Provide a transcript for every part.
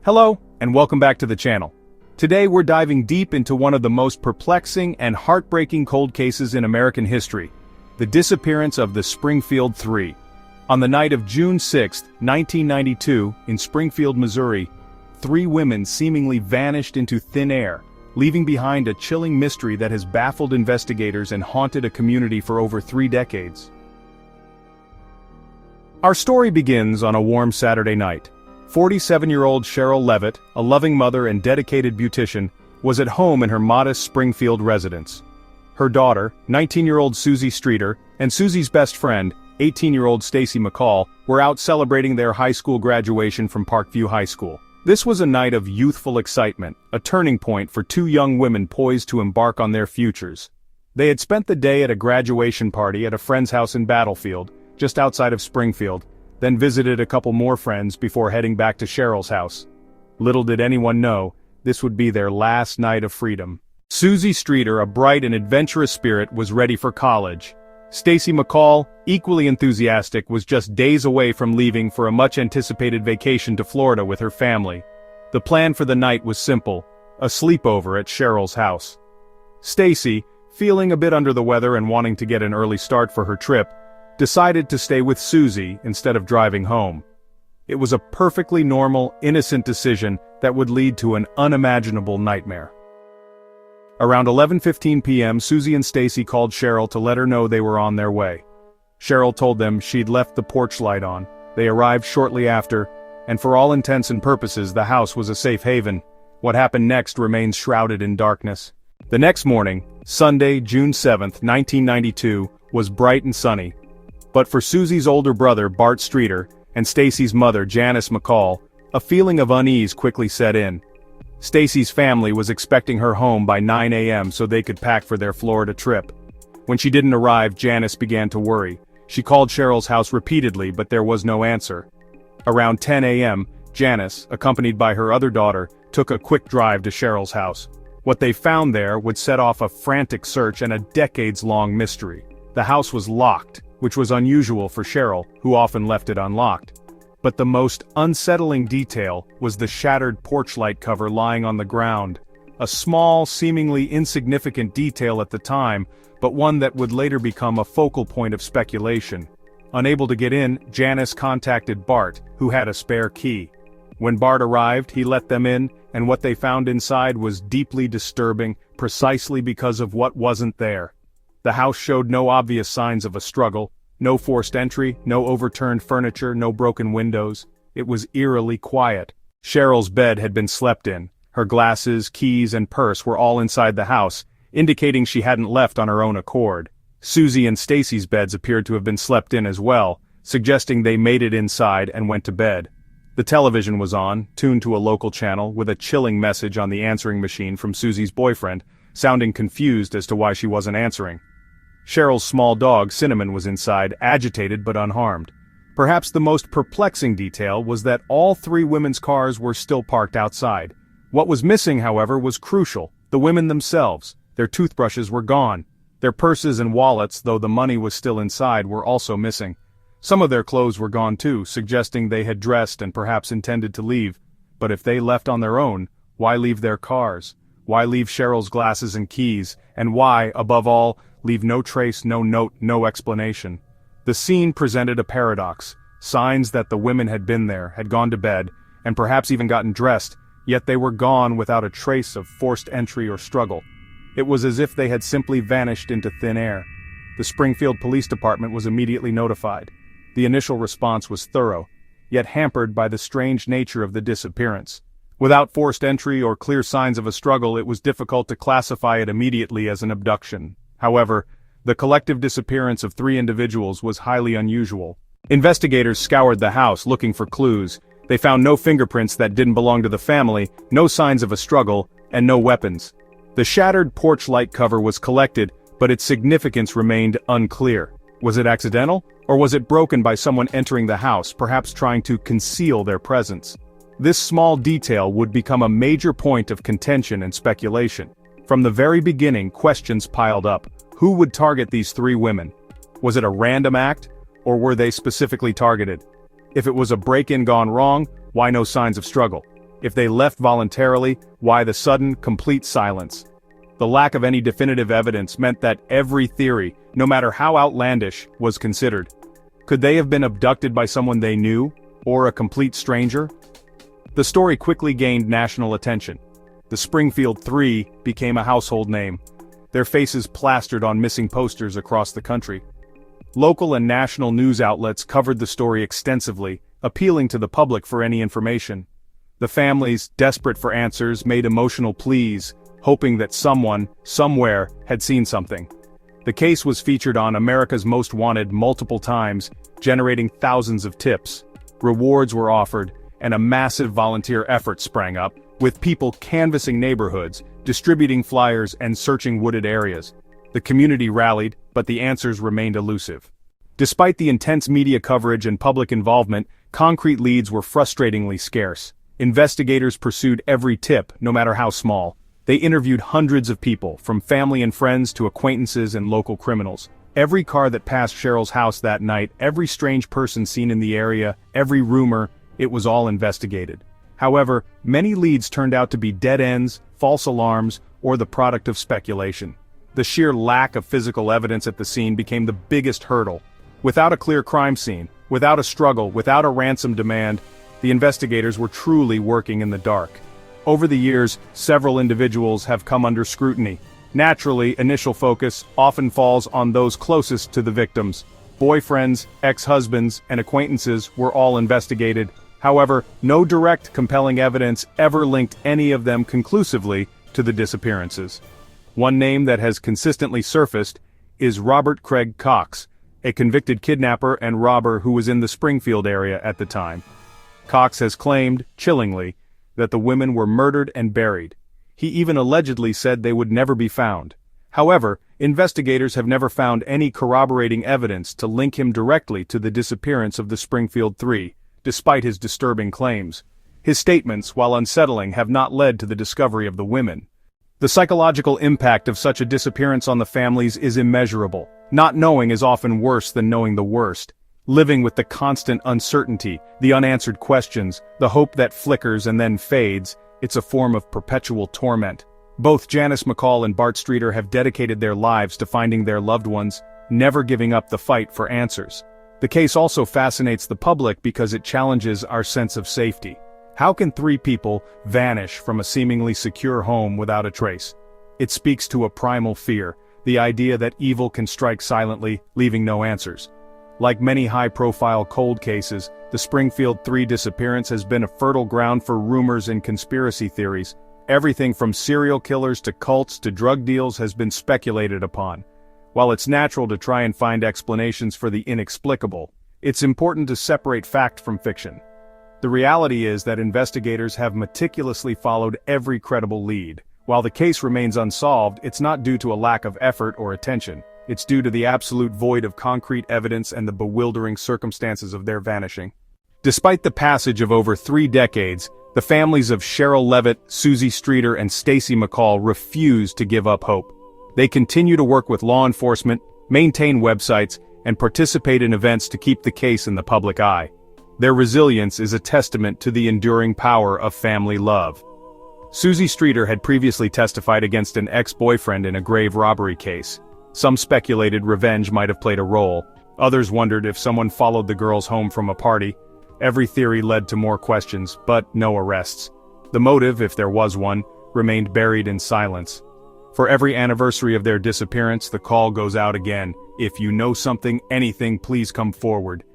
Hello, and welcome back to the channel. Today we're diving deep into one of the most perplexing and heartbreaking cold cases in American history, the disappearance of the Springfield Three. On the night of June 6, 1992, in Springfield, Missouri, three women seemingly vanished into thin air, leaving behind a chilling mystery that has baffled investigators and haunted a community for over 3 decades. Our story begins on a warm Saturday night. 47-year-old Sherrill Levitt, a loving mother and dedicated beautician, was at home in her modest Springfield residence. Her daughter, 19-year-old Suzie Streeter, and Suzie's best friend, 18-year-old Stacy McCall, were out celebrating their high school graduation from Parkview High School. This was a night of youthful excitement, a turning point for two young women poised to embark on their futures. They had spent the day at a graduation party at a friend's house in Battlefield, just outside of Springfield, then visited a couple more friends before heading back to Sherrill's house. Little did anyone know, this would be their last night of freedom. Suzie Streeter, a bright and adventurous spirit, was ready for college. Stacy McCall, equally enthusiastic, was just days away from leaving for a much-anticipated vacation to Florida with her family. The plan for the night was simple, a sleepover at Sherrill's house. Stacy, feeling a bit under the weather and wanting to get an early start for her trip, decided to stay with Suzie instead of driving home. It was a perfectly normal, innocent decision that would lead to an unimaginable nightmare. Around 11:15 p.m., Suzie and Stacy called Sherrill to let her know they were on their way. Sherrill told them she'd left the porch light on. They arrived shortly after, and for all intents and purposes the house was a safe haven. What happened next remains shrouded in darkness. The next morning, Sunday, June 7, 1992, was bright and sunny. But for Suzie's older brother, Bart Streeter, and Stacy's mother, Janice McCall, a feeling of unease quickly set in. Stacy's family was expecting her home by 9 a.m. so they could pack for their Florida trip. When she didn't arrive, Janice began to worry. She called Sherrill's house repeatedly, but there was no answer. Around 10 a.m., Janice, accompanied by her other daughter, took a quick drive to Sherrill's house. What they found there would set off a frantic search and a decades-long mystery. The house was locked, which was unusual for Sherrill, who often left it unlocked. But the most unsettling detail was the shattered porch light cover lying on the ground. A small, seemingly insignificant detail at the time, but one that would later become a focal point of speculation. Unable to get in, Janice contacted Bart, who had a spare key. When Bart arrived, he let them in, and what they found inside was deeply disturbing, precisely because of what wasn't there. The house showed no obvious signs of a struggle, no forced entry, no overturned furniture, no broken windows. It was eerily quiet. Sherrill's bed had been slept in. Her glasses, keys, and purse were all inside the house, indicating she hadn't left on her own accord. Suzie and Stacy's beds appeared to have been slept in as well, suggesting they made it inside and went to bed. The television was on, tuned to a local channel, with a chilling message on the answering machine from Suzie's boyfriend, sounding confused as to why she wasn't answering. Sherrill's small dog, Cinnamon, was inside, agitated but unharmed. Perhaps the most perplexing detail was that all three women's cars were still parked outside. What was missing, however, was crucial: the women themselves. Their toothbrushes were gone. Their purses and wallets, though the money was still inside, were also missing. Some of their clothes were gone too, suggesting they had dressed and perhaps intended to leave. But if they left on their own, why leave their cars? Why leave Sherrill's glasses and keys? And why, above all, leave no trace, no note, no explanation? The scene presented a paradox. Signs that the women had been there, had gone to bed, and perhaps even gotten dressed, yet they were gone without a trace of forced entry or struggle. It was as if they had simply vanished into thin air. The Springfield Police Department was immediately notified. The initial response was thorough, yet hampered by the strange nature of the disappearance. Without forced entry or clear signs of a struggle, it was difficult to classify it immediately as an abduction. However, the collective disappearance of 3 individuals was highly unusual. Investigators scoured the house looking for clues. They found no fingerprints that didn't belong to the family, no signs of a struggle, and no weapons. The shattered porch light cover was collected, but its significance remained unclear. Was it accidental, or was it broken by someone entering the house, perhaps trying to conceal their presence? This small detail would become a major point of contention and speculation. From the very beginning, questions piled up. Who would target these 3 women? Was it a random act, or were they specifically targeted? If it was a break-in gone wrong, why no signs of struggle? If they left voluntarily, why the sudden, complete silence? The lack of any definitive evidence meant that every theory, no matter how outlandish, was considered. Could they have been abducted by someone they knew, or a complete stranger? The story quickly gained national attention. The Springfield Three became a household name, their faces plastered on missing posters across the country. Local and national news outlets covered the story extensively, appealing to the public for any information. The families, desperate for answers, made emotional pleas, hoping that someone, somewhere, had seen something. The case was featured on America's Most Wanted multiple times, generating thousands of tips. Rewards were offered, and a massive volunteer effort sprang up, with people canvassing neighborhoods, distributing flyers and searching wooded areas. The community rallied, but the answers remained elusive. Despite the intense media coverage and public involvement, concrete leads were frustratingly scarce. Investigators pursued every tip, no matter how small. They interviewed hundreds of people, from family and friends to acquaintances and local criminals. Every car that passed Sherrill's house that night, every strange person seen in the area, every rumor, it was all investigated. However, many leads turned out to be dead ends, false alarms, or the product of speculation. The sheer lack of physical evidence at the scene became the biggest hurdle. Without a clear crime scene, without a struggle, without a ransom demand, the investigators were truly working in the dark. Over the years, several individuals have come under scrutiny. Naturally, initial focus often falls on those closest to the victims. Boyfriends, ex-husbands, and acquaintances were all investigated. However, no direct, compelling evidence ever linked any of them conclusively to the disappearances. One name that has consistently surfaced is Robert Craig Cox, a convicted kidnapper and robber who was in the Springfield area at the time. Cox has claimed, chillingly, that the women were murdered and buried. He even allegedly said they would never be found. However, investigators have never found any corroborating evidence to link him directly to the disappearance of the Springfield Three, despite his disturbing claims. His statements, while unsettling, have not led to the discovery of the women. The psychological impact of such a disappearance on the families is immeasurable. Not knowing is often worse than knowing the worst. Living with the constant uncertainty, the unanswered questions, the hope that flickers and then fades, it's a form of perpetual torment. Both Janice McCall and Bart Streeter have dedicated their lives to finding their loved ones, never giving up the fight for answers. The case also fascinates the public because it challenges our sense of safety. How can three people vanish from a seemingly secure home without a trace? It speaks to a primal fear, the idea that evil can strike silently, leaving no answers. Like many high-profile cold cases, the Springfield Three disappearance has been a fertile ground for rumors and conspiracy theories. Everything from serial killers to cults to drug deals has been speculated upon. While it's natural to try and find explanations for the inexplicable, it's important to separate fact from fiction. The reality is that investigators have meticulously followed every credible lead. While the case remains unsolved, it's not due to a lack of effort or attention. It's due to the absolute void of concrete evidence and the bewildering circumstances of their vanishing. Despite the passage of over 3 decades, the families of Sherrill Levitt, Suzie Streeter, and Stacy McCall refuse to give up hope. They continue to work with law enforcement, maintain websites, and participate in events to keep the case in the public eye. Their resilience is a testament to the enduring power of family love. Suzie Streeter had previously testified against an ex-boyfriend in a grave robbery case. Some speculated revenge might have played a role. Others wondered if someone followed the girls home from a party. Every theory led to more questions, but no arrests. The motive, if there was one, remained buried in silence. For every anniversary of their disappearance, the call goes out again. If you know something, anything, please come forward.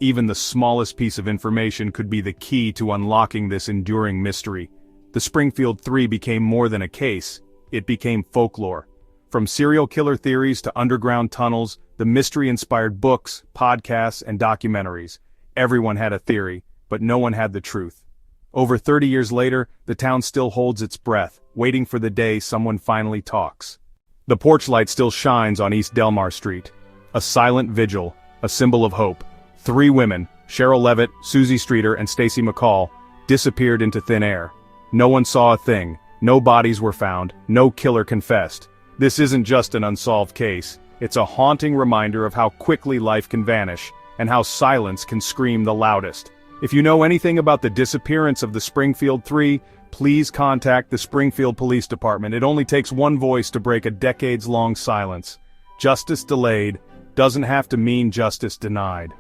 Even the smallest piece of information could be the key to unlocking this enduring mystery. The Springfield Three became more than a case. It became folklore. From serial killer theories to underground tunnels, the mystery inspired books, podcasts, and documentaries. Everyone had a theory, but no one had the truth. Over 30 years later, the town still holds its breath, waiting for the day someone finally talks. The porch light still shines on East Delmar Street. A silent vigil, a symbol of hope. 3 women, Sherrill Levitt, Suzie Streeter, and Stacy McCall, disappeared into thin air. No one saw a thing, no bodies were found, no killer confessed. This isn't just an unsolved case, it's a haunting reminder of how quickly life can vanish, and how silence can scream the loudest. If you know anything about the disappearance of the Springfield Three, please contact the Springfield Police Department. It only takes one voice to break a decades-long silence. Justice delayed doesn't have to mean justice denied.